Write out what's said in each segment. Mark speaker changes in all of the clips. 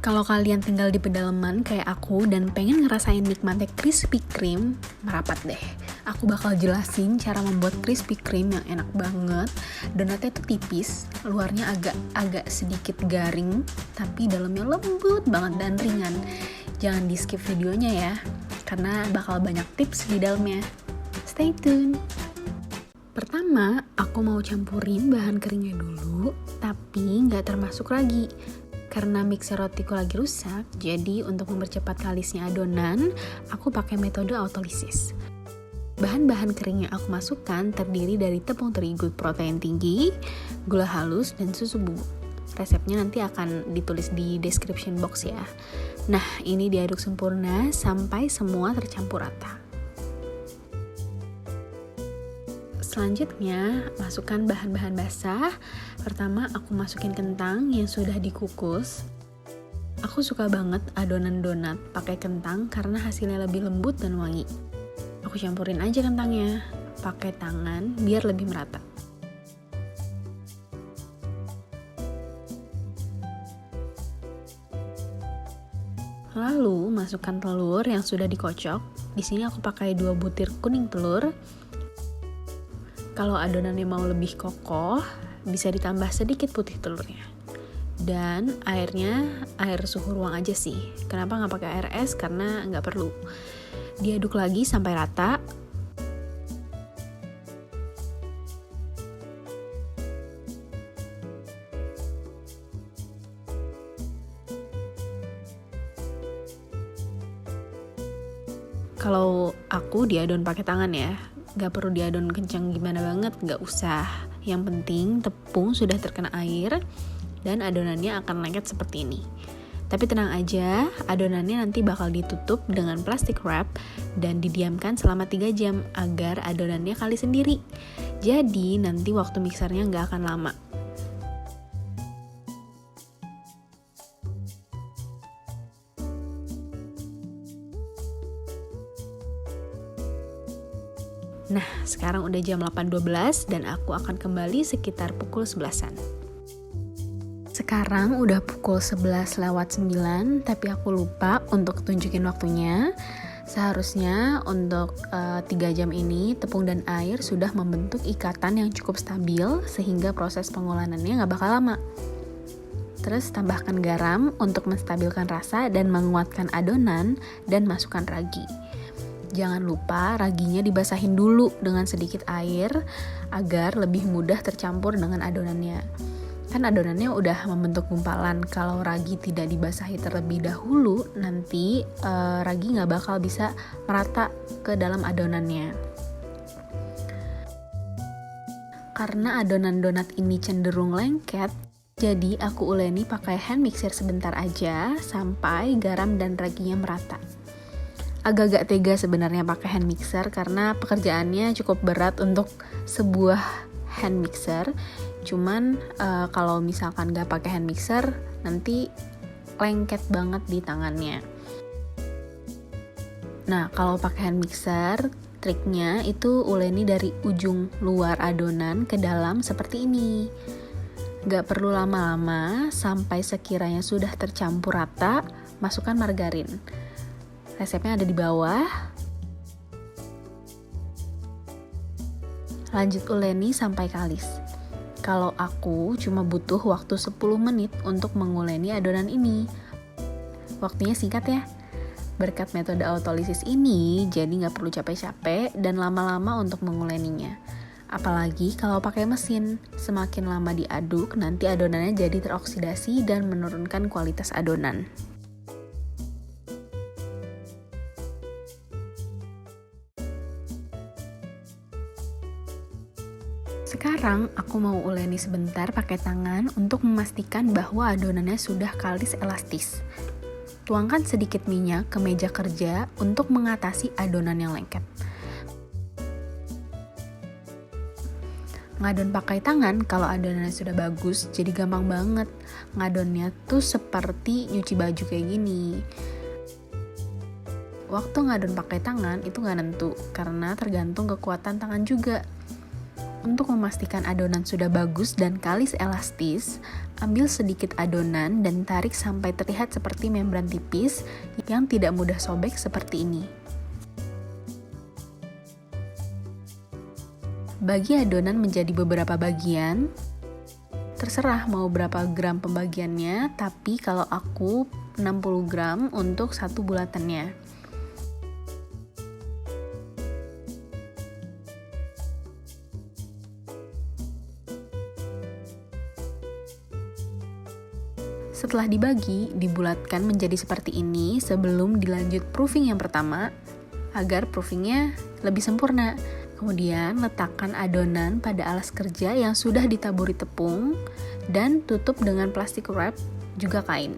Speaker 1: Kalau kalian tinggal di pedalaman kayak aku dan pengen ngerasain nikmatnya Krispy Kreme, merapat deh. Aku bakal jelasin cara membuat Krispy Kreme yang enak banget. Donatnya tuh tipis, luarnya agak sedikit garing, tapi dalamnya lembut banget dan ringan. Jangan di skip videonya ya, karena bakal banyak tips di dalamnya. Stay tune! Pertama, aku mau campurin bahan keringnya dulu, tapi nggak termasuk ragi. Karena mixer rotiku lagi rusak, jadi untuk mempercepat kalisnya adonan, aku pakai metode autolysis. Bahan-bahan kering yang aku masukkan terdiri dari tepung terigu protein tinggi, gula halus, dan susu bubuk. Resepnya nanti akan ditulis di description box ya. Nah, ini diaduk sempurna sampai semua tercampur rata. Selanjutnya, masukkan bahan-bahan basah. Pertama, aku masukin kentang yang sudah dikukus. Aku suka banget adonan donat pakai kentang karena hasilnya lebih lembut dan wangi. Aku campurin aja kentangnya pakai tangan biar lebih merata. Lalu, masukkan telur yang sudah dikocok. Di sini aku pakai 2 butir kuning telur. Kalau adonannya mau lebih kokoh, bisa ditambah sedikit putih telurnya. Dan airnya air suhu ruang aja sih. Kenapa nggak pakai air es? Karena nggak perlu. Diaduk lagi sampai rata. Kalau aku diadon pakai tangan ya. Gak perlu diadon kencang gimana banget, gak usah. Yang penting tepung sudah terkena air dan adonannya akan lengket seperti ini. Tapi tenang aja, adonannya nanti bakal ditutup dengan plastik wrap dan didiamkan selama 3 jam agar adonannya kali sendiri. Jadi nanti waktu mixernya gak akan lama. Nah, sekarang udah jam 8.12 dan aku akan kembali sekitar pukul 11-an. Sekarang udah pukul 11:09, tapi aku lupa untuk tunjukin waktunya. Seharusnya untuk 3 jam ini tepung dan air sudah membentuk ikatan yang cukup stabil sehingga proses pengolanannya gak bakal lama. Terus tambahkan garam untuk menstabilkan rasa dan menguatkan adonan dan masukkan ragi. Jangan lupa raginya dibasahin dulu dengan sedikit air agar lebih mudah tercampur dengan adonannya. Kan adonannya udah membentuk gumpalan. Kalau ragi tidak dibasahi terlebih dahulu, nanti ragi nggak bakal bisa merata ke dalam adonannya. Karena adonan donat ini cenderung lengket, jadi aku uleni pakai hand mixer sebentar aja sampai garam dan raginya merata. Agak-agak tega sebenarnya pakai hand mixer karena pekerjaannya cukup berat untuk sebuah hand mixer. Cuman kalau misalkan gak pakai hand mixer nanti lengket banget di tangannya. Nah, kalau pakai hand mixer triknya itu uleni dari ujung luar adonan ke dalam seperti ini. Gak perlu lama-lama, sampai sekiranya sudah tercampur rata, masukkan margarin. Resepnya ada di bawah. Lanjut uleni sampai kalis. Kalau aku cuma butuh waktu 10 menit untuk menguleni adonan ini. Waktunya singkat ya. Berkat metode autolysis ini, jadi gak perlu capek-capek dan lama-lama untuk menguleninya. Apalagi kalau pakai mesin, semakin lama diaduk, nanti adonannya jadi teroksidasi dan menurunkan kualitas adonan. Sekarang aku mau uleni sebentar pakai tangan untuk memastikan bahwa adonannya sudah kalis elastis. Tuangkan sedikit minyak ke meja kerja untuk mengatasi adonan yang lengket. Ngadon pakai tangan kalau adonannya sudah bagus, jadi gampang banget. Ngadonnya tuh seperti nyuci baju kayak gini. Waktu ngadon pakai tangan itu gak nentu, karena tergantung kekuatan tangan juga. Untuk memastikan adonan sudah bagus dan kalis elastis, Ambil sedikit adonan dan tarik sampai terlihat seperti membran tipis yang tidak mudah sobek seperti ini. Bagi adonan menjadi beberapa bagian. Terserah mau berapa gram pembagiannya, tapi kalau aku 60 gram untuk satu bulatannya. Setelah dibagi, dibulatkan menjadi seperti ini sebelum dilanjut proofing yang pertama, agar proofingnya lebih sempurna. Kemudian letakkan adonan pada alas kerja yang sudah ditaburi tepung dan tutup dengan plastik wrap juga kain.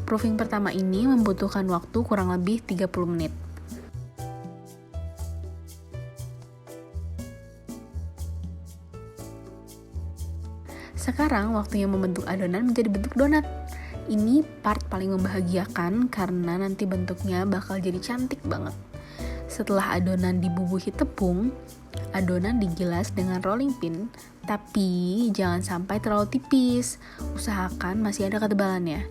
Speaker 1: Proofing pertama ini membutuhkan waktu kurang lebih 30 menit. Sekarang waktunya membentuk adonan menjadi bentuk donat. Ini part paling membahagiakan karena nanti bentuknya bakal jadi cantik banget. Setelah adonan dibubuhi tepung, adonan digilas dengan rolling pin, tapi jangan sampai terlalu tipis. Usahakan masih ada ketebalannya.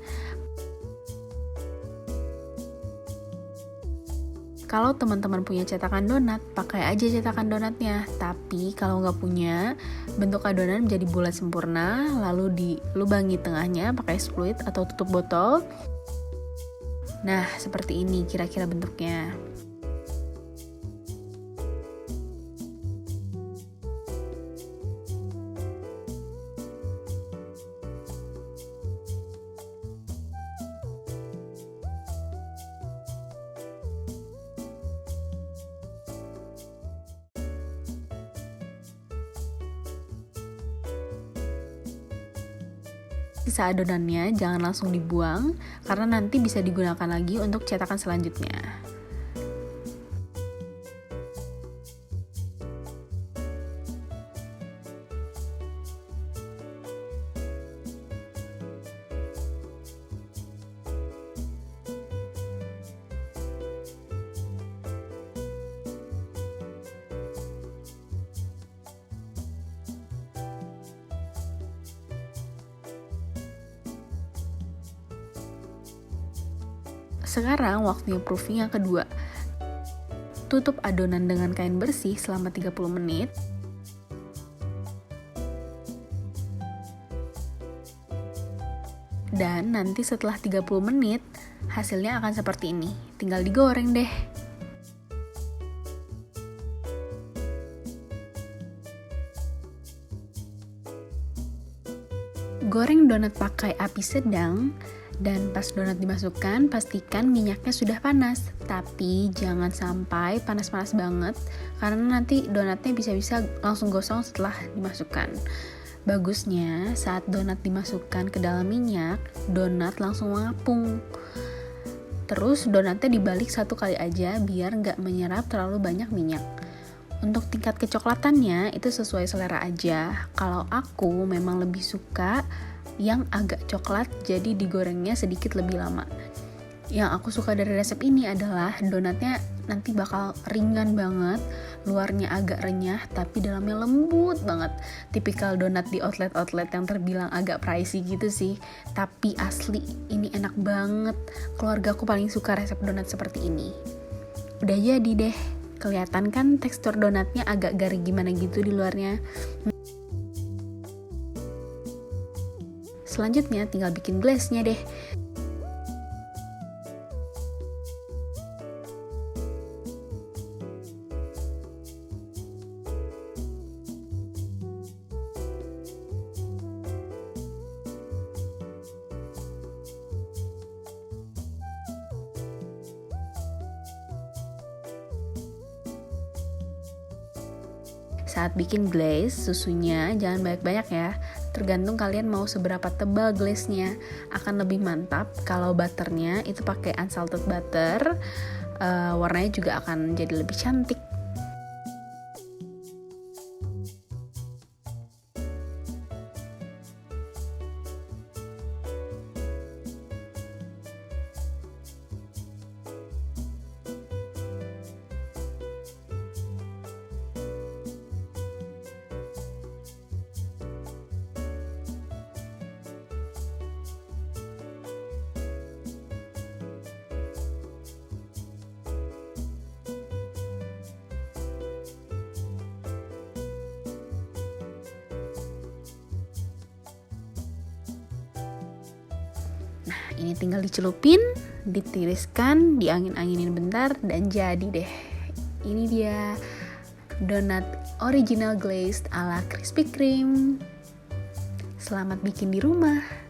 Speaker 1: Kalau teman-teman punya cetakan donat, pakai aja cetakan donatnya. Tapi kalau nggak punya, bentuk adonan menjadi bulat sempurna, lalu dilubangi tengahnya pakai spluit atau tutup botol. Nah, seperti ini kira-kira bentuknya. Sisa adonannya jangan langsung dibuang karena nanti bisa digunakan lagi untuk cetakan selanjutnya. Sekarang waktunya proofing yang kedua. Tutup adonan dengan kain bersih selama 30 menit. Dan nanti setelah 30 menit, hasilnya akan seperti ini. Tinggal digoreng deh. Goreng donat pakai api sedang. Dan pas donat dimasukkan, pastikan minyaknya sudah panas. Tapi jangan sampai panas-panas banget, karena nanti donatnya bisa-bisa langsung gosong setelah dimasukkan. Bagusnya saat donat dimasukkan ke dalam minyak, donat langsung mengapung. Terus donatnya dibalik satu kali aja biar nggak menyerap terlalu banyak minyak. Untuk tingkat kecoklatannya itu sesuai selera aja. Kalau aku memang lebih suka yang agak coklat, jadi digorengnya sedikit lebih lama. Yang aku suka dari resep ini adalah donatnya nanti bakal ringan banget, luarnya agak renyah tapi dalamnya lembut banget. Tipikal donat di outlet-outlet yang terbilang agak pricey gitu sih, tapi asli ini enak banget. Keluarga aku paling suka resep donat seperti ini. Udah jadi deh, kelihatan kan tekstur donatnya agak garing gimana gitu di luarnya. Selanjutnya tinggal bikin glaze-nya deh. Saat bikin glaze, susunya jangan banyak-banyak ya. Tergantung kalian mau seberapa tebal glaze-nya. Akan lebih mantap kalau butternya itu pakai unsalted butter. Warnanya juga akan jadi lebih cantik. Nah, ini tinggal dicelupin, ditiriskan, diangin-anginin bentar, dan jadi deh. Ini dia donat original glazed ala Krispy Kreme. Selamat bikin di rumah.